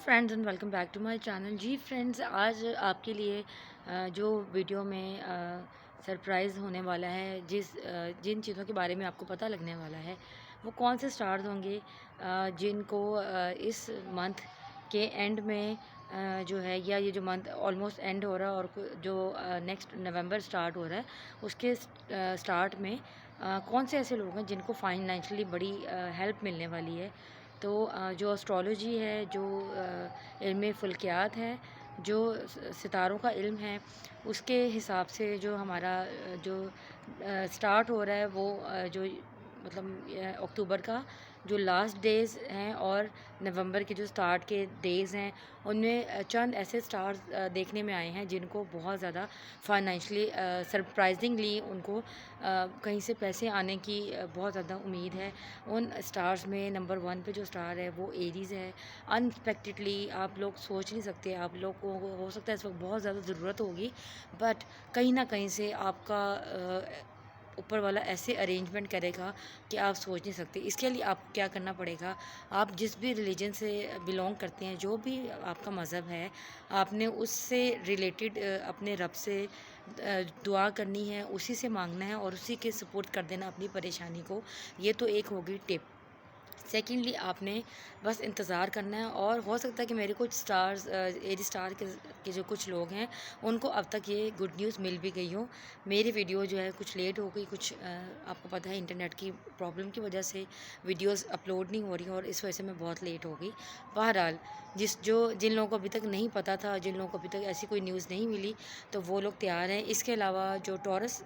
Friends and welcome back to my channel. जी friends, आज आपके लिए जो वीडियो में सरप्राइज़ होने वाला है, जिन चीज़ों के बारे में आपको पता लगने वाला है, वो कौन से स्टार्स होंगे जिनको इस मंथ के एंड में जो है, या ये जो मंथ ऑलमोस्ट एंड हो रहा है और जो नेक्स्ट नवंबर स्टार्ट हो रहा है उसके स्टार्ट में कौन से ऐसे लोग हैं जिनको फाइनेंशियली बड़ी हेल्प मिलने वाली है। तो जो एस्ट्रोलॉजी है, जो इल्म फ़ल्कियात है, जो सितारों का इल्म है, उसके हिसाब से जो हमारा जो स्टार्ट हो रहा है वो जो मतलब अक्टूबर का जो लास्ट डेज़ हैं और नवंबर के जो स्टार्ट के डेज़ हैं, उनमें चंद ऐसे स्टार्स देखने में आए हैं जिनको बहुत ज़्यादा फाइनेंशियली सरप्राइजिंगली उनको कहीं से पैसे आने की बहुत ज़्यादा उम्मीद है। उन स्टार्स में नंबर 1 पे जो स्टार है वो एरीज़ है। अनएक्सपेक्टेडली आप लोग सोच नहीं सकते, आप लोगों को हो सकता है इस वक्त बहुत ज़्यादा ज़रूरत होगी, बट कहीं ना कहीं से आपका ऊपर वाला ऐसे अरेंजमेंट करेगा कि आप सोच नहीं सकते। इसके लिए आपको क्या करना पड़ेगा, आप जिस भी रिलीजन से बिलोंग करते हैं, जो भी आपका मज़हब है, आपने उससे रिलेटेड अपने रब से दुआ करनी है, उसी से मांगना है और उसी के सपोर्ट कर देना अपनी परेशानी को। ये तो एक होगी टिप। सेकेंडली आपने बस इंतज़ार करना है, और हो सकता है कि मेरे कुछ स्टार्स एरी स्टार के जो कुछ लोग हैं उनको अब तक ये गुड न्यूज़ मिल भी गई हो। मेरी वीडियो जो है कुछ लेट हो गई, कुछ आपको पता है इंटरनेट की प्रॉब्लम की वजह से वीडियोस अपलोड नहीं हो रही, और इस वजह से मैं बहुत लेट हो गई। बहरहाल, जिन लोगों को अभी तक नहीं पता था, जिन लोगों को अभी तक ऐसी कोई न्यूज़ नहीं मिली, तो वो लोग तैयार हैं। इसके अलावा जो टॉरस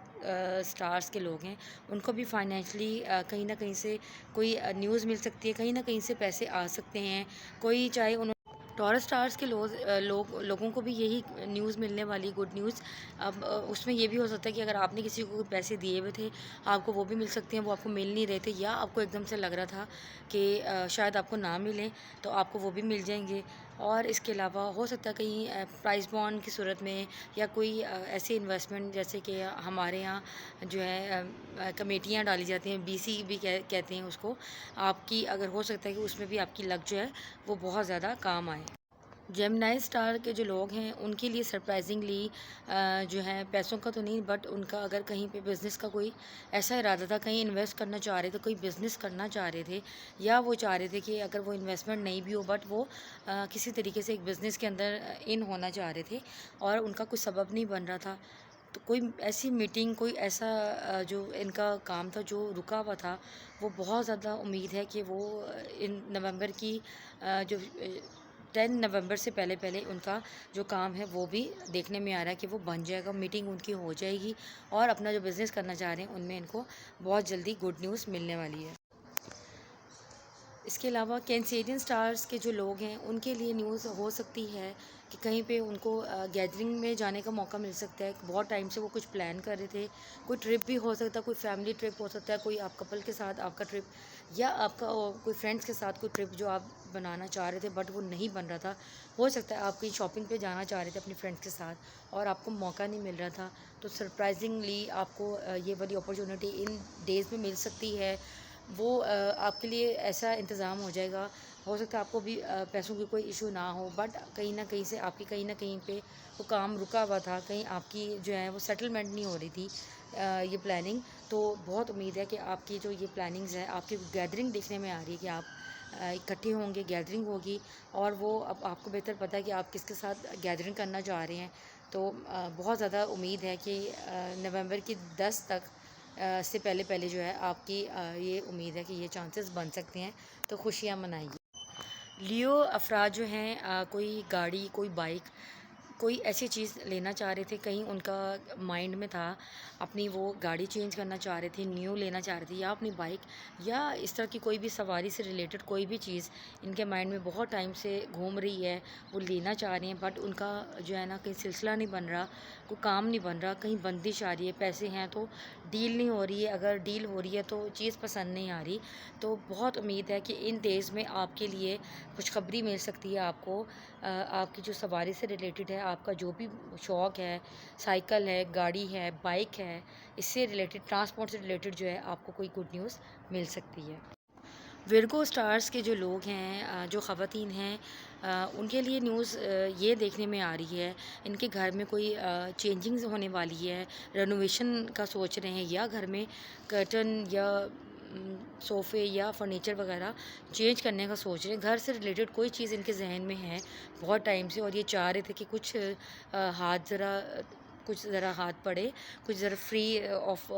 स्टार्स के लोग हैं उनको भी फाइनेंशली कहीं ना कहीं से कोई न्यूज़ मिल सकती है, कहीं ना कहीं से पैसे आ सकते हैं। कोई चाहे उन्होंने टॉरस स्टार्स के लोगों को भी यही न्यूज़ मिलने वाली, गुड न्यूज़। अब उसमें ये भी हो सकता है कि अगर आपने किसी को पैसे दिए हुए थे, आपको वो भी मिल सकते हैं, वो आपको मिल नहीं रहे थे, या आपको एकदम से लग रहा था कि शायद आपको ना मिलें, तो आपको वो भी मिल जाएंगे। और इसके अलावा हो सकता है कहीं प्राइस बॉन्ड की सूरत में, या कोई ऐसी इन्वेस्टमेंट, जैसे कि हमारे यहाँ जो है कमेटियाँ डाली जाती हैं, बीसी भी कहते हैं उसको, आपकी अगर हो सकता है कि उसमें भी आपकी लक जो है वो बहुत ज़्यादा काम आए। जेमिनी स्टार के जो लोग हैं उनके लिए सरप्राइजिंगली जो है, पैसों का तो नहीं, बट उनका अगर कहीं पे बिज़नेस का कोई ऐसा इरादा था, कहीं इन्वेस्ट करना चाह रहे थे, कोई बिज़नेस करना चाह रहे थे, या वो चाह रहे थे कि अगर वो इन्वेस्टमेंट नहीं भी हो, बट वो किसी तरीके से एक बिज़नेस के अंदर इन होना चाह रहे थे और उनका कुछ सबब नहीं बन रहा था, तो कोई ऐसी मीटिंग, कोई ऐसा जो इनका काम था जो रुका हुआ था, वो बहुत ज़्यादा उम्मीद है कि वो इन नवंबर की जो 10 नवंबर से पहले पहले उनका जो काम है वो भी देखने में आ रहा है कि वो बन जाएगा, मीटिंग उनकी हो जाएगी, और अपना जो बिज़नेस करना चाह रहे हैं उनमें इनको बहुत जल्दी गुड न्यूज़ मिलने वाली है। इसके अलावा कैंसेरियन स्टार्स के जो लोग हैं उनके लिए न्यूज़ हो सकती है कि कहीं पे उनको गैदरिंग में जाने का मौका मिल सकता है। बहुत टाइम से वो कुछ प्लान कर रहे थे, कोई ट्रिप भी हो सकता है, कोई फैमिली ट्रिप हो सकता है, कोई आप कपल के साथ आपका ट्रिप, या आपका कोई फ्रेंड्स के साथ कोई ट्रिप जो आप बनाना चाह रहे थे बट वो नहीं बन रहा था। हो सकता है आप कहीं शॉपिंग पे जाना चाह रहे थे अपने फ्रेंड्स के साथ और आपको मौका नहीं मिल रहा था, तो सरप्राइजिंगली आपको ये वाली अपॉर्चुनिटी इन डेज़ में मिल सकती है। वो आपके लिए ऐसा इंतज़ाम हो जाएगा। हो सकता है आपको भी पैसों की कोई इशू ना हो, बट कहीं ना कहीं से आपकी कहीं ना कहीं पे वो काम रुका हुआ था, कहीं आपकी जो है वो सेटलमेंट नहीं हो रही थी ये प्लानिंग। तो बहुत उम्मीद है कि आपकी जो ये प्लानिंग्स है, आपकी गैदरिंग देखने में आ रही है कि आप इकट्ठे होंगे, गैदरिंग होगी, और वो अब आपको बेहतर पता है कि आप किसके साथ गैदरिंग करना चाह रहे हैं। तो बहुत ज़्यादा उम्मीद है कि नवंबर की 10 तक से पहले पहले जो है आपकी ये उम्मीद है कि ये चांसेस बन सकते हैं, तो खुशियाँ मनाइए। लियो अफराद जो हैं कोई गाड़ी, कोई बाइक, कोई ऐसी चीज़ लेना चाह रहे थे, कहीं उनका माइंड में था अपनी वो गाड़ी चेंज करना चाह रहे थे, न्यू लेना चाह रहे थे, या अपनी बाइक, या इस तरह की कोई भी सवारी से रिलेटेड कोई भी चीज़ इनके माइंड में बहुत टाइम से घूम रही है, वो लेना चाह रहे हैं, बट उनका जो है ना कहीं सिलसिला नहीं बन रहा, कोई काम नहीं बन रहा, कहीं बंदिश आ रही है, पैसे हैं तो डील नहीं हो रही है, अगर डील हो रही है तो चीज़ पसंद नहीं आ रही। तो बहुत उम्मीद है कि इन डेज़ में आपके लिए खुशखबरी मिल सकती है आपको। आपकी जो सवारी से रिलेटेड है, आपका जो भी शौक़ है, साइकिल है, गाड़ी है, बाइक है, इससे रिलेटेड, ट्रांसपोर्ट से रिलेटेड जो है आपको कोई गुड न्यूज़ मिल सकती है। विर्गो स्टार्स के जो लोग हैं जो ख़वातीन हैं उनके लिए न्यूज़ ये देखने में आ रही है इनके घर में कोई चेंजिंग्स होने वाली है, रेनोवेशन का सोच रहे हैं या घर में कर्टन या सोफ़े या फर्नीचर वगैरह चेंज करने का सोच रहे हैं। घर से रिलेटेड कोई चीज़ इनके ज़हन में है बहुत टाइम से और ये चाह रहे थे कि कुछ ज़रा हाथ पड़े, कुछ ज़रा फ्री ऑफ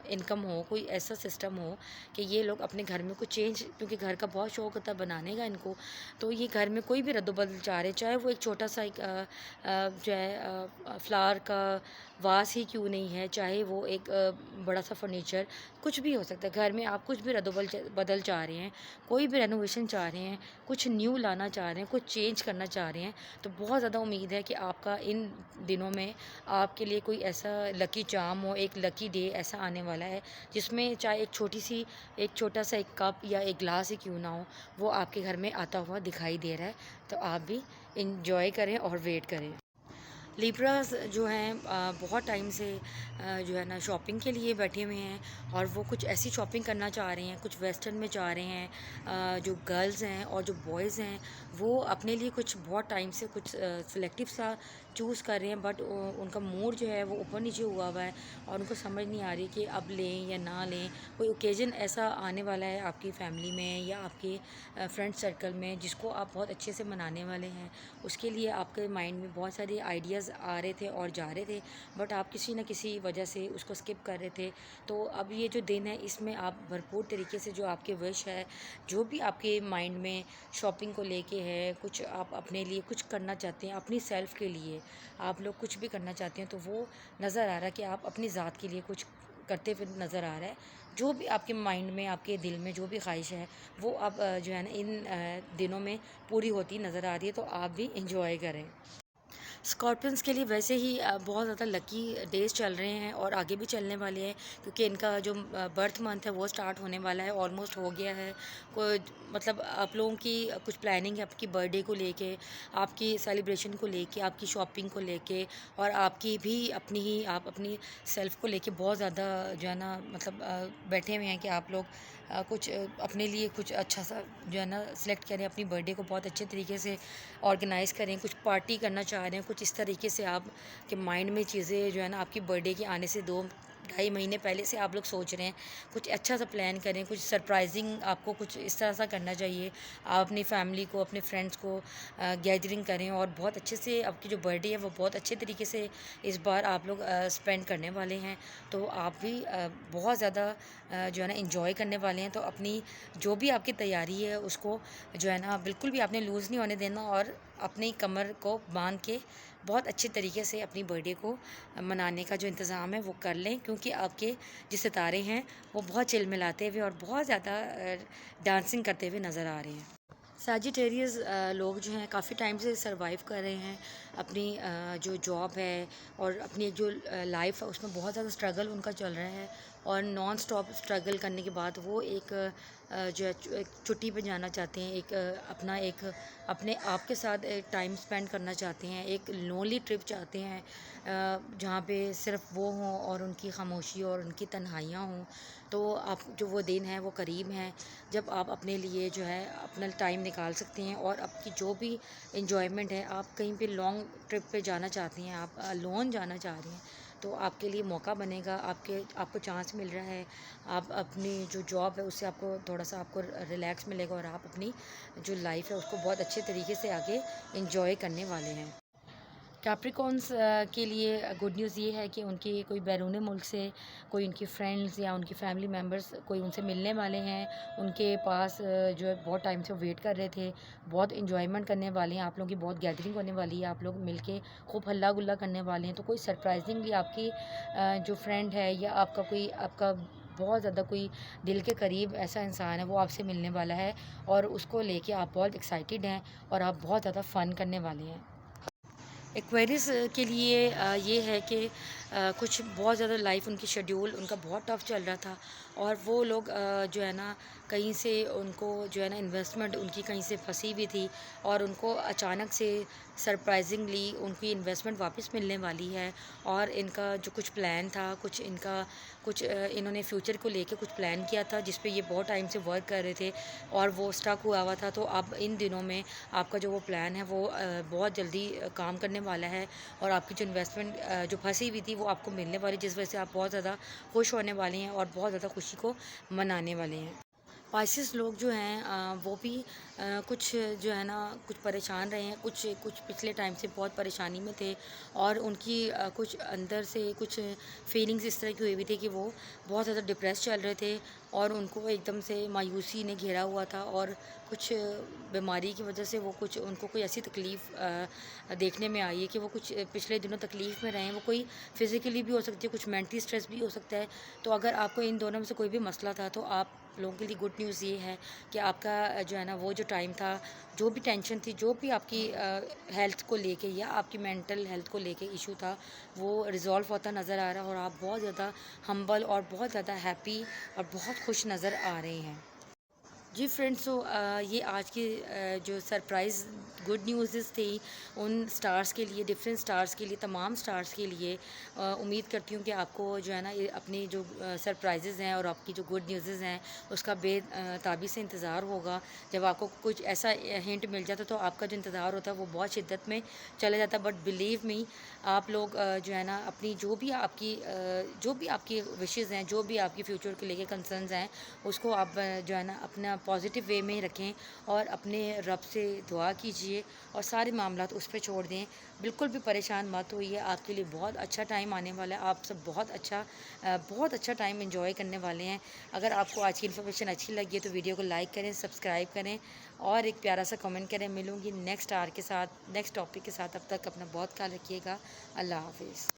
इनकम हो, कोई ऐसा सिस्टम हो कि ये लोग अपने घर में कुछ चेंज, क्योंकि घर का बहुत शौक होता है बनाने का इनको, तो ये घर में कोई भी रद्द-बदल चाह रहे हैं, चाहे वो एक छोटा-सा एक जो है फ्लावर का वास ही क्यों नहीं है, चाहे वो एक बड़ा-सा फर्नीचर, कुछ भी हो सकता है। घर में आप कुछ भी बदल चाह रहे हैं, कोई भी रेनोवेशन चाह रहे हैं, कुछ न्यू लाना चाह रहे हैं, कुछ चेंज करना चाह रहे हैं, तो बहुत ज़्यादा उम्मीद है कि आपका इन दिनों में आपके लिए कोई ऐसा लकी चार्म हो, एक लकी डे ऐसा आने वाला है, जिसमें चाहे एक छोटा-सा एक कप या एक ग्लास ही क्यों ना हो, वो आपके घर में आता हुआ दिखाई दे रहा है। तो आप भी एन्जॉय करें और वेट करें। लिब्रास जो हैं बहुत टाइम से जो है ना शॉपिंग के लिए बैठे हुए हैं और वो कुछ ऐसी शॉपिंग करना चाह रहे हैं, कुछ वेस्टर्न में चाह रहे हैं। जो गर्ल्स हैं और जो बॉयज़ हैं वो अपने लिए कुछ बहुत टाइम से कुछ सिलेक्टिव सा चूज़ कर रहे हैं, बट उनका मूड जो है वो ऊपर नीचे हुआ है और उनको समझ नहीं आ रही कि अब लें या ना लें। कोई ओकेज़न ऐसा आने वाला है आपकी फैमिली में या आपके फ्रेंड सर्कल में जिसको आप बहुत अच्छे से मनाने वाले हैं, उसके लिए आपके माइंड में बहुत सारे आइडियाज़ आ रहे थे और जा रहे थे, बट आप किसी न किसी वजह से उसको स्किप कर रहे थे। तो अब ये जो दिन है इसमें आप भरपूर तरीके से जो आपके विश है, जो भी आपके माइंड में शॉपिंग को लेके है, कुछ आप अपने लिए कुछ करना चाहते हैं, अपनी सेल्फ़ के लिए आप लोग कुछ भी करना चाहते हैं, तो वो नज़र आ रहा है कि आप अपनी ज़ात के लिए कुछ करते हुए नज़र आ रहा है। जो भी आपके माइंड में, आपके दिल में जो भी ख्वाहिश है, वो अब जो है ना इन दिनों में पूरी होती नज़र आ रही है, तो आप भी एंजॉय करें। स्कॉर्पियंस के लिए वैसे ही बहुत ज़्यादा लकी डेज़ चल रहे हैं और आगे भी चलने वाले हैं, क्योंकि इनका जो बर्थ मंथ है वो स्टार्ट होने वाला है, ऑलमोस्ट हो गया है। कोई मतलब आप लोगों की कुछ प्लानिंग है आपकी बर्थडे को लेके, आपकी सेलिब्रेशन को लेके, आपकी शॉपिंग को लेके और आपकी भी आप अपनी सेल्फ़ को लेके बहुत ज़्यादा जो है ना मतलब बैठे हुए हैं कि आप लोग कुछ अपने लिए कुछ अच्छा सा जो है ना सिलेक्ट करें, अपनी बर्थडे को बहुत अच्छे तरीके से ऑर्गेनाइज़ करें, कुछ पार्टी करना चाह रहे हैं, कुछ इस तरीके से आप के माइंड में चीज़ें जो है ना आपकी बर्थडे के आने से 2 ढाई महीने पहले से आप लोग सोच रहे हैं, कुछ अच्छा सा प्लान करें, कुछ सरप्राइजिंग आपको कुछ इस तरह सा करना चाहिए। आप अपनी फैमिली को, अपने फ्रेंड्स को गैदरिंग करें और बहुत अच्छे से आपकी जो बर्थडे है वो बहुत अच्छे तरीके से इस बार आप लोग स्पेंड करने वाले हैं। तो आप भी बहुत ज़्यादा जो है ना एंजॉय करने वाले हैं। तो अपनी जो भी आपकी तैयारी है उसको जो है ना बिल्कुल भी आपने लूज़ नहीं होने देना और अपनी कमर को बांध के बहुत अच्छे तरीके से अपनी बर्थडे को मनाने का जो इंतज़ाम है वो कर लें, क्योंकि आपके जो सितारे हैं वो बहुत चिलमिलाते हुए और बहुत ज़्यादा डांसिंग करते हुए नज़र आ रहे हैं। सैजिटेरियस लोग जो हैं काफ़ी टाइम से सर्वाइव कर रहे हैं अपनी जो जॉब है और अपनी जो लाइफ है उसमें बहुत ज़्यादा स्ट्रगल उनका चल रहा है और नॉन स्टॉप स्ट्रगल करने के बाद वो एक जो है एक छुट्टी पे जाना चाहते हैं, एक अपने आप के साथ टाइम स्पेंड करना चाहते हैं, एक लोनली ट्रिप चाहते हैं जहाँ पे सिर्फ वो हों और उनकी खामोशी और उनकी तन्हाइयाँ हों। तो आप जो वो दिन है वो करीब हैं जब आप अपने लिए जो है अपना टाइम निकाल सकते हैं और आपकी जो भी इन्जॉयमेंट है, आप कहीं पे लॉन्ग ट्रिप पे जाना चाहती हैं, आप लोन जाना चाह रही हैं, तो आपके लिए मौका बनेगा, आपको चांस मिल रहा है। आप अपनी जो जॉब है उससे आपको थोड़ा-सा आपको रिलैक्स मिलेगा और आप अपनी जो लाइफ है उसको बहुत अच्छे तरीके से आगे एन्जॉय करने वाले हैं। कैप्रिकॉन्स के लिए गुड न्यूज़ ये है कि उनकी कोई बैरून मुल्क से कोई उनकी फ्रेंड्स या उनकी फैमिली मेम्बर्स कोई उनसे मिलने वाले हैं। उनके पास जो है बहुत टाइम से वेट कर रहे थे, बहुत इन्जॉयमेंट करने वाले हैं, आप लोगों की बहुत गैदरिंग होने वाली है, आप लोग मिल के खूब हल्ला गुल्ला करने वाले हैं। तो कोई सरप्राइजिंगली आपकी जो फ्रेंड है या आपका बहुत ज़्यादा कोई दिल के करीब ऐसा इंसान है वो आपसे मिलने वाला है और उसको लेके आप बहुत एक्साइटेड हैं और आप बहुत ज़्यादा फ़न करने वाले हैं। एक्वेरियस के लिए ये है कि कुछ बहुत ज़्यादा लाइफ उनकी शेड्यूल उनका बहुत टफ चल रहा था, और वो लोग जो है ना कहीं से उनको जो है ना इन्वेस्टमेंट उनकी कहीं से फंसी हुई थी, और उनको अचानक से सरप्राइजिंगली उनकी इन्वेस्टमेंट वापस मिलने वाली है। और इनका जो कुछ प्लान था, कुछ इनका कुछ इन्होंने फ्यूचर को लेके कुछ प्लान किया था जिस पे ये बहुत टाइम से वर्क कर रहे थे, और वो स्टक हुआ था। तो अब इन दिनों में आपका जो वो प्लान है वो बहुत जल्दी काम करने वाला है, और आपकी जो इन्वेस्टमेंट जो फंसी हुई थी वो आपको मिलने वाली है, जिस वजह से आप बहुत ज़्यादा खुश होने वाले हैं और बहुत ज़्यादा खुशी को मनाने वाले हैं। पाइसेस लोग जो हैं वो भी कुछ जो है ना कुछ परेशान रहे हैं, कुछ कुछ पिछले टाइम से बहुत परेशानी में थे, और उनकी कुछ अंदर से कुछ फीलिंग्स इस तरह की हुई हुई थी कि वो बहुत ज़्यादा डिप्रेस चल रहे थे, और उनको एकदम से मायूसी ने घेरा हुआ था, और कुछ बीमारी की वजह से वो कुछ उनको कोई ऐसी तकलीफ़ देखने में आई है कि वो कुछ पिछले दिनों तकलीफ़ में रहे हैं। वो कोई फ़िज़िकली भी हो सकती है, कुछ मेंटली स्ट्रेस भी हो सकता है। तो अगर आपको इन दोनों में से कोई भी मसला था, तो आप लोगों के लिए गुड न्यूज़ ये है कि आपका जो है ना वो जो टाइम था, जो भी टेंशन थी, जो भी आपकी हेल्थ को लेके या आपकी मेंटल हेल्थ को लेके इशू था, वो रिज़ॉल्व होता नज़र आ रहा है, और आप बहुत ज़्यादा हम्बल और बहुत ज़्यादा हैप्पी और बहुत खुश नज़र आ रहे हैं। जी फ्रेंड्स, तो ये आज की जो सरप्राइज़ गुड न्यूज़ थी उन स्टार्स के लिए, डिफरेंट स्टार्स के लिए, तमाम स्टार्स के लिए। उम्मीद करती हूँ कि आपको जो है ना ये अपनी जो सरप्राइजेज़ हैं और आपकी जो गुड न्यूज़ हैं उसका बेताबी से इंतज़ार होगा। जब आपको कुछ ऐसा हिंट मिल जाता तो आपका जो इंतज़ार होता है वो बहुत शिद्दत में चला जाता। बट बिलीव मी, आप लोग जो है ना अपनी जो भी आपकी विशेज़ हैं, जो भी आपकी फ्यूचर को लेके कंसर्न्स हैं, उसको आप जो है ना अपना पॉजिटिव वे में रखें, और अपने रब से दुआ कीजिए और सारे मामलात उस पे छोड़ दें। बिल्कुल भी परेशान मत होइए, आपके लिए बहुत अच्छा टाइम आने वाला है। आप सब बहुत अच्छा टाइम एंजॉय करने वाले हैं। अगर आपको आज की इन्फॉर्मेशन अच्छी लगी है तो वीडियो को लाइक करें, सब्सक्राइब करें, और एक प्यारा सा कमेंट करें। मिलूँगी नेक्स्ट टॉपिक के साथ। तब तक अपना बहुत ख्याल रखिएगा। अल्लाह हाफिज़।